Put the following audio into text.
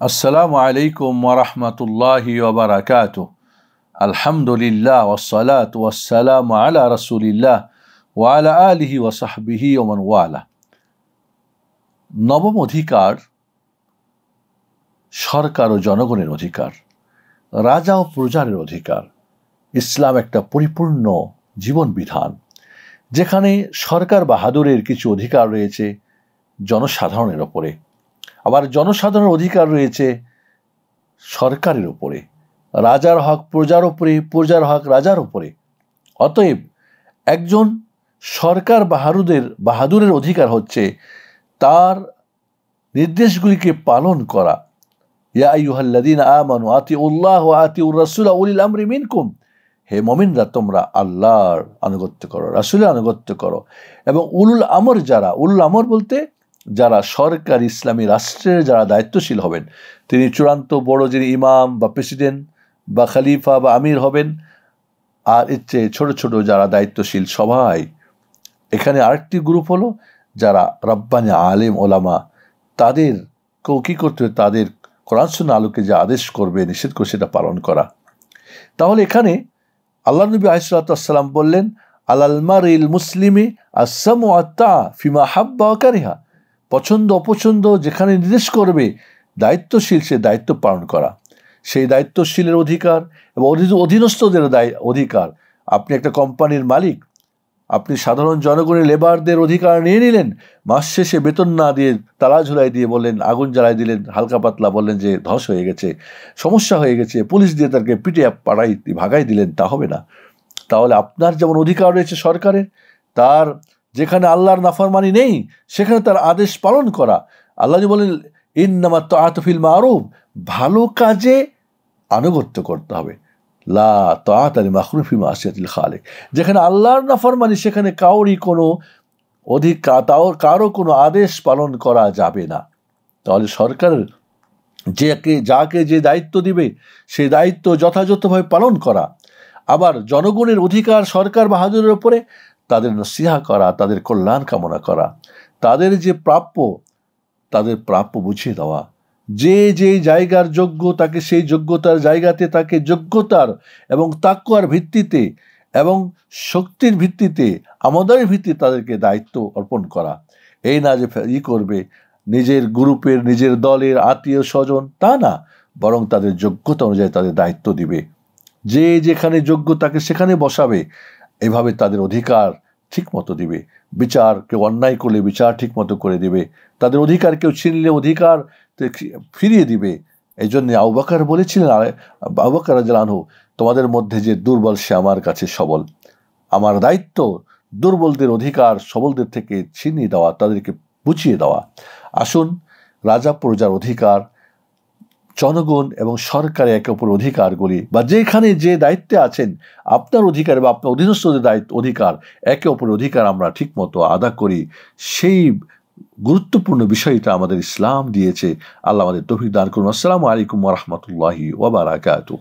আসসালামু আলাইকুম ওয়া রাহমাতুল্লাহি ওয়া বারাকাতুহু। আলহামদুলিল্লাহ ওয়াসসালাতু ওয়াসসালামু আলা রাসূলিল্লাহ ওয়া আলা আলিহি ওয়া সাহবিহি ওয়া মান ওয়ালা। নবম অধিকার সরকার ও জনগণের অধিকার, রাজা ও প্রজার অধিকার। ইসলাম একটা পরিপূর্ণ জীবন বিধান, যেখানে সরকার বাহাদুরের কিছু অধিকার রয়েছে জনসাধারণের ওপরে, আবার জনসাধারণের অধিকার রয়েছে সরকারের উপরে, রাজার হক প্রজার উপরে, প্রজার হক রাজার উপরে। অতএব একজন সরকার বাহাদুরের অধিকার হচ্ছে তার নির্দেশগুলিকে পালন করা। ইয়া আইয়ুহাল্লাযীনা আমানু আতিউল্লাহ ওয়া আতিউর রাসূল ওয়া উলিল আমরি মিনকুম, হে মুমিনরা তোমরা আল্লাহর আনুগত্য করো, রাসূলের আনুগত্য করো, এবং উলুল আমর যারা, উলুল আমর বলতে যারা সরকার ইসলামী রাষ্ট্রের যারা দায়িত্বশীল হবেন, তিনি চূড়ান্ত বড় যিনি ইমাম বা প্রেসিডেন্ট বা খলিফা বা আমির হবেন, আর এর চেয়ে ছোট ছোট যারা দায়িত্বশীল সবাই। এখানে আরেকটি গ্রুপ হলো যারা রব্বানি আলেম ওলামা, তাদেরকেও কী করতে হবে, তাদের কোরআন সুন্নাহ আলোকে যে আদেশ করবে নিষেধ করবে সেটা পালন করা। তাহলে এখানে আল্লাহ নবী আলাইহিস সালাতু ওয়াস সালাম বললেন, আলাল মারিল মুসলিমি আসসামু আত-তাআ ফিমা হাব্বা ওয়া কারিহা, পছন্দ অপছন্দ যেখানে নির্দেশ করবে দায়িত্বশীল সে দায়িত্ব পালন করা। সেই দায়িত্বশীলের অধিকার এবং অধীনস্থদের অধিকার। আপনি একটা কোম্পানির মালিক, আপনি সাধারণ জনগণের লেবারদের অধিকার নিয়ে নিলেন, মাস শেষে বেতন না দিয়ে তালা ঝুলাই দিয়ে বললেন, আগুন জ্বালাই দিলেন, হালকা পাতলা বললেন যে ধস হয়ে গেছে, সমস্যা হয়ে গেছে, পুলিশ দিয়ে তাকে পিটে ভাগাই দিলেন, তা হবে না। তাহলে আপনার যেমন অধিকার রয়েছে সরকারের, তার যেখানে আল্লাহর নাফরমানি নেই সেখানে তার আদেশ পালন করা। আল্লাহ বলেন ইন্নামা তাআতু ফিল মারুফ, ভালো কাজে আনুগত্য করতে হবে। লা তাআতা লিমাখলুকিন ফি মাসিয়াতিল খালিক, যেখানে আল্লাহর নাফরমানি সেখানে কারোরই কোনো অধিকার, কারো কোনো আদেশ পালন করা যাবে না। তাহলে সরকার যাকে যে দায়িত্ব দিবে সেই দায়িত্ব যথাযথভাবে পালন করা। আবার জনগণের অধিকার সরকার বাহাদুরের উপরে তাদের নসিহা করা, তাদের কল্যাণ কামনা করা, তাদের যে প্রাপ্য তাদের প্রাপ্য বুঝিয়ে দেওয়া। যে জায়গার যোগ্য তাকে সেই যোগ্যতার জায়গাতে তাকে যোগ্যতার এবং তাকওয়ার ভিত্তিতে এবং শক্তির ভিত্তিতে, আমাদের ভিত্তিতে তাদেরকে দায়িত্ব অর্পণ করা। এই না যে করবে নিজের গ্রুপের, নিজের দলের আত্মীয় স্বজন, তা না, বরং তাদের যোগ্যতা অনুযায়ী তাদের দায়িত্ব দিবে। যে যেখানে যোগ্য তাকে সেখানে বসাবে, এভাবে তাদের অধিকার ঠিক মতো দিবে। বিচার, কেউ অন্যায় করলে বিচার ঠিক মতো করে দিবে, তাদের অধিকার কেউ ছিনলে অধিকার ফিরিয়ে দিবে। এই জন্যে আবু বকর বলেছিলেন, আবু বকর রাদিয়াল্লাহু আনহু, তোমাদের মধ্যে যে দুর্বল সে আমার কাছে সবল। আমার দায়িত্ব দুর্বলদের অধিকার সবলদের থেকে ছিনিয়ে দেওয়া, তাদেরকে বুঝিয়ে দেওয়া। আসুন রাজা প্রজার অধিকার, জনগণ এবং সরকারের একে অপরের অধিকারগুলি, বা যেখানে যে দায়িত্বে আছেন আপনার অধিকার বা আপনার অধীনস্থদের অধিকার, একে অপরের অধিকার আমরা ঠিকমতো আদা করি, সেই গুরুত্বপূর্ণ বিষয়টা আমাদের ইসলাম দিয়েছে। আল্লাহ আমাদের তৌফিক দান করুন। আসসালামু আলাইকুম ওয়া রাহমাতুল্লাহি ওয়া বারাকাতুহু।